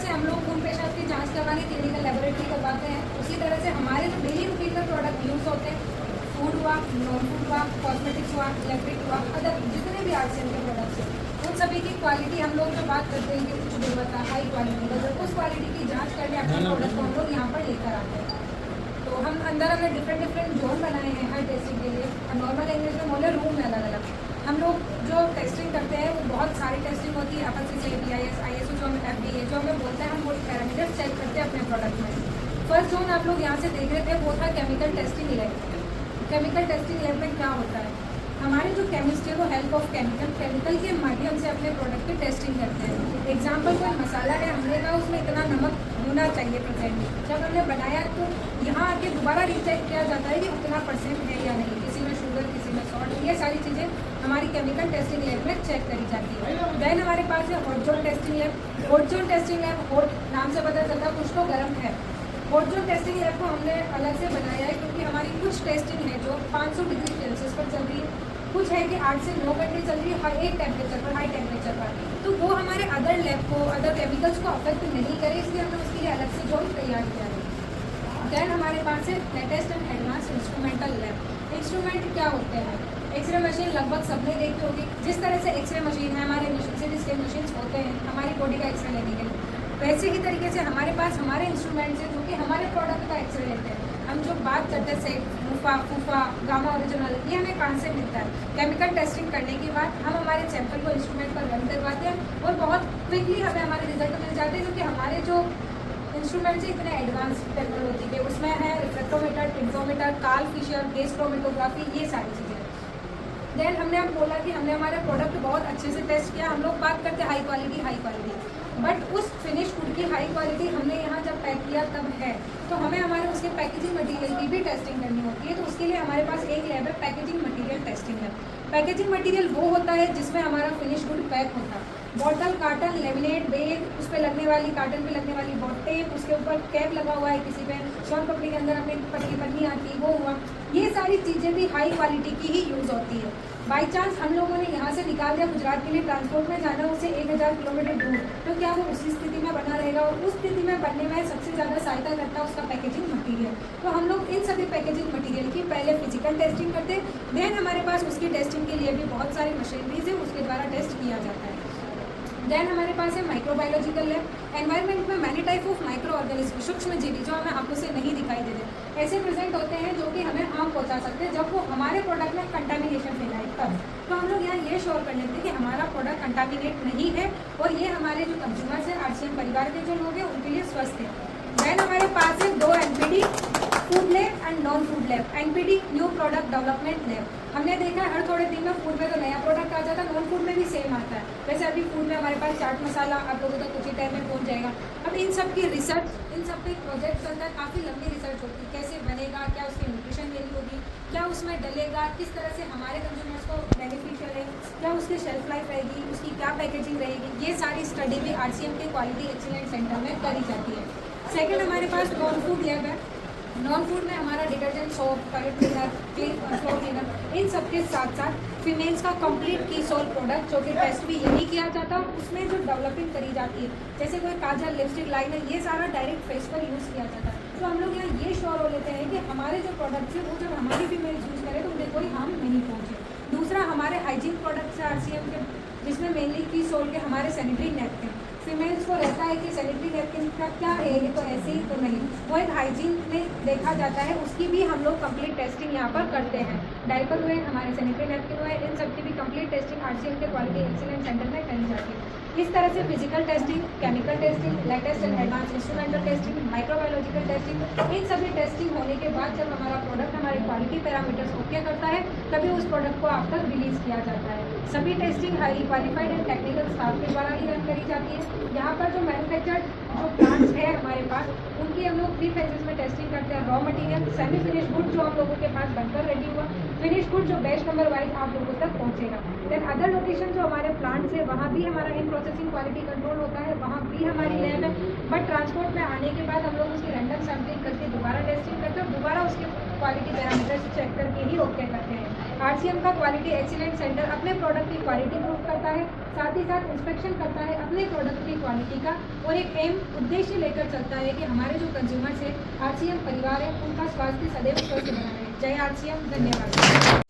से हम लोग खून पेशाब की जांच करवाने क्लिनिकल लेबोरेटरी करवाते हैं, उसी तरह से हमारे जो डेली रूटीन में प्रोडक्ट यूज़ होते हैं, फूड हुआ, नॉन फूड हुआ, कॉस्मेटिक्स हुआ, इलेक्ट्रिक हुआ, अदर जितने भी आर्टिसन के प्रोडक्ट्स हैं उन सभी की क्वालिटी हम लोग जो बात करते हैं कि उच्च गुणवत्ता, हाई क्वालिटी, तो उस क्वालिटी की जाँच करके अपने प्रोडक्ट को हम लोग यहाँ पर लेकर आते हैं। तो हम अंदर हमने डिफरेंट जोन बनाए हैं हर टेस्टिंग के लिए। नॉर्मल इंग्लिश में बोले रूम में अलग अलग हम लोग जो टेस्टिंग करते हैं वो बहुत सारी टेस्टिंग होती है, FSSAI, BIS, ISO, जो हमें FDA जो हमें बोलते हैं, हम वो पैरामीटर्स चेक करते हैं अपने प्रोडक्ट में। फर्स्ट जोन आप लोग यहाँ से देख रहे थे वो था chemical testing lab. Chemical testing lab में क्या होता है, हमारे जो केमिस्ट है वो हेल्प ऑफ केमिकल के माध्यम से अपने प्रोडक्ट की टेस्टिंग करते हैं। एग्जाम्पल कोई मसाला है, हमने कहा उसमें इतना नमक होना चाहिए परसेंट, जब हमने बनाया तो यहाँ आके दोबारा रीचेक किया जाता है कि उतना परसेंट है या नहीं, किसी में शुगर, किसी में सॉल्ट, ये सारी चीज़ें हमारी केमिकल टेस्टिंग लैब में चेक करी जाती है। देन हमारे पास है hot zone testing lab. Hot zone testing lab, hot नाम से पता चलता है कुछ तो गर्म है। हॉट जोन टेस्टिंग लैब को हमने अलग से बनाया है क्योंकि हमारी कुछ टेस्टिंग है जो 500 डिग्री सेल्सियस पर चल रही है, कुछ है कि 8 से 9 घंटे चल रही है हर एक टेम्परेचर पर, हाई टेम्परेचर पर, तो वो हमारे अदर लैब को, अदर केमिकल्स को अफेक्ट नहीं करे, इसलिए हमने उसके लिए अलग से जोन तैयार किया है। देन हमारे पास है latest and advance instrumental lab. Instrument क्या होते हैं, एक्सरे मशीन लगभग सबने देखी होगी। जिस तरह से एक्सरे मशीन है, हमारे सिटी स्कैन मशीन होते हैं हमारी बॉडी का एक्सरे लेने के लिए, वैसे ही तरीके से हमारे पास हमारे इंस्ट्रूमेंट्स हैं जो कि हमारे प्रोडक्ट का एक्सरे लेते हैं। हम जो बात करते हैं सेट, फूफा, गामा ओरिजिनल, ये हमें कहाँ से मिलता है, केमिकल टेस्टिंग करने के बाद हम हमारे सैंपल को इंस्ट्रूमेंट पर रन करवाते हैं और बहुत क्विकली हमें हमारे रिजल्ट मिल जाते हैं, क्योंकि हमारे जो इंस्ट्रूमेंट्स इतने एडवांस टेक्नोलॉजी के, उसमें है रिफ्रेक्टोमीटर, टिम्फोमीटर, कार्ल फिशर, गैस क्रोमेटोग्राफी, ये सारी चीज़ें। देन हमने अब बोला कि हमने हमारे प्रोडक्ट बहुत अच्छे से टेस्ट किया। हम लोग बात करते हैं हाई क्वालिटी, बट उस फिनिश गुड की हाई क्वालिटी हमने यहाँ जब पैक किया तब है, तो हमें हमारे उसके पैकेजिंग मटेरियल की भी टेस्टिंग करनी होती है। तो उसके लिए हमारे पास एक लैब है packaging material testing lab. Packaging material वो होता है जिसमें हमारा फिनिश गुड पैक होता है, बॉटल, कार्टन, लेमिनेट, बेग, उस पर लगने वाली, कार्टन पे लगने वाली टेप, उसके ऊपर कैप लगा हुआ है, किसी पे शॉर्ट कपड़े के अंदर अपनी पन्नी आती है वो हुआ, ये सारी चीज़ें भी हाई क्वालिटी की ही यूज़ होती है। बाई चांस हम लोगों ने यहाँ से निकाल दिया, गुजरात के लिए ट्रांसपोर्ट में जाना उसे 1000 किलोमीटर दूर, तो क्या वो उसी स्थिति में बना रहेगा, और उस स्थिति में बनने में सबसे ज़्यादा सहायता करता है उसका पैकेजिंग मटेरियल। तो हम लोग इन सभी पैकेजिंग मटेरियल की पहले फिजिकल टेस्टिंग करते हैं, देन हमारे पास उसकी टेस्टिंग के लिए भी बहुत सारी मशीनरीज है, उसके द्वारा टेस्ट किया जाता है। देन हमारे पास है माइक्रोबायोलॉजिकल लैब। एनवायरनमेंट में many type of micro organism, सूक्ष्म जीवी, जो हमें आंखों से नहीं दिखाई देते, ऐसे प्रेजेंट होते हैं जो कि हमें हार्म पहुंचा सकते हैं जब वो हमारे प्रोडक्ट में कंटामिनेशन फैलाए तब। तो हम लोग यहाँ ये श्योर कर लेते हैं कि हमारा प्रोडक्ट कंटामिनेट नहीं है और ये हमारे जो कंज्यूमर्स हैं, RCM परिवार के जो लोग हैं, उनके लिए स्वस्थ है। देन हमारे पास है 2 NPD, food lab and non food lab. NPD new product development lab. हमने देखा है हर थोड़े दिन में फूड में तो नया प्रोडक्ट आ जाता है, नॉन फूड में भी सेम आता है। वैसे अभी फूड में हमारे पास चाट मसाला आप लोगों तक कुछ ही टाइम में पहुंच जाएगा। अब इन सब की रिसर्च, इन सब के प्रोजेक्ट चलता है, काफ़ी लंबी रिसर्च होती है, कैसे बनेगा, क्या उसकी न्यूट्रिशन वैल्यू होगी, क्या उसमें डलेगा, किस तरह से हमारे कंज्यूमर्स को बेनिफिशियल है, क्या उसकी शेल्फ लाइफ रहेगी, उसकी क्या पैकेजिंग रहेगी, ये सारी स्टडी भी RCM के क्वालिटी एक्सीलेंस सेंटर में करी जाती है। सेकेंड हमारे पास नॉन फूड लैब है। नॉन फूड में हमारा detergent, soap, toilet cleaner, floor cleaner, इन सब के साथ साथ फीमेल्स का कंप्लीट की सोल प्रोडक्ट जो कि टेस्ट भी यही किया जाता है, उसमें जो डेवलपिंग करी जाती है, जैसे कोई काजल, लिपस्टिक, लाइनर, ये सारा डायरेक्ट फेस पर यूज़ किया जाता है। तो हम लोग यहाँ ये श्योर हो लेते हैं कि हमारे जो प्रोडक्ट्स हैं वो जब हमारी फीमेल्स यूज़ करें तो उन्हें कोई हार्म नहीं पहुँचे। दूसरा हमारे हाइजीन प्रोडक्ट्स है RCM के, जिसमें मेनली की सोल के हमारे सैनिटरी नैपकिन। फीमेल्स को रहता है कि सैनिटरी नैपकिन का क्या है, ये तो ऐसे ही तो नहीं, वो एक हाइजीन में देखा जाता है, उसकी भी हम लोग कंप्लीट टेस्टिंग यहाँ पर करते हैं। डायपर हुए, हमारे सैनिटरी नैपकिन हुए, इन सब की भी कंप्लीट टेस्टिंग RCM के क्वालिटी एक्सीलेंस सेंटर में करी जाती है। इस तरह से physical testing, chemical testing, latest and advance instrumental testing, microbiological testing, इन सभी टेस्टिंग होने के बाद जब हमारा प्रोडक्ट हमारे क्वालिटी पैरामीटर्स ओके करता है, तभी उस प्रोडक्ट को आप तक रिलीज किया जाता है। सभी testing highly qualified and technical staff के द्वारा ही रन करी जाती है। यहाँ पर जो मैन्युफैक्चर्ड जो प्लांट्स है हमारे पास, उनकी हम लोग 3 फेजेस में टेस्टिंग करते हैं। Raw material, semi finish good जो हम लोगों के पास बनकर रेडी हुआ, फिनिश गुड जो बैच नंबर वाइज आप लोगों तक पहुँचेगा। देन अदर लोकेशन जो हमारे प्लांट्स है, वहाँ भी हमारा इन प्रोसेसिंग क्वालिटी कंट्रोल होता है, वहाँ भी हमारी लैब है। बट ट्रांसपोर्ट में आने के बाद हम लोग उसकी रैंडम सैम्पलिंग करके दोबारा टेस्टिंग करते हैं और दोबारा उसके क्वालिटी पैरामीटर्स चेक करके ही ओके करते हैं। आरसीएम का क्वालिटी एक्सीलेंस सेंटर अपने प्रोडक्ट की क्वालिटी प्रूफ करता है, साथ ही साथ इंस्पेक्शन करता है अपने प्रोडक्ट की क्वालिटी का, और एक एम उद्देश्य लेकर चलता है कि हमारे जो कंज्यूमर्स है, आरसीएम परिवार है, उनका स्वास्थ्य सदैव स्वस्थ बना रहे। जय आरसीएम, धन्यवाद।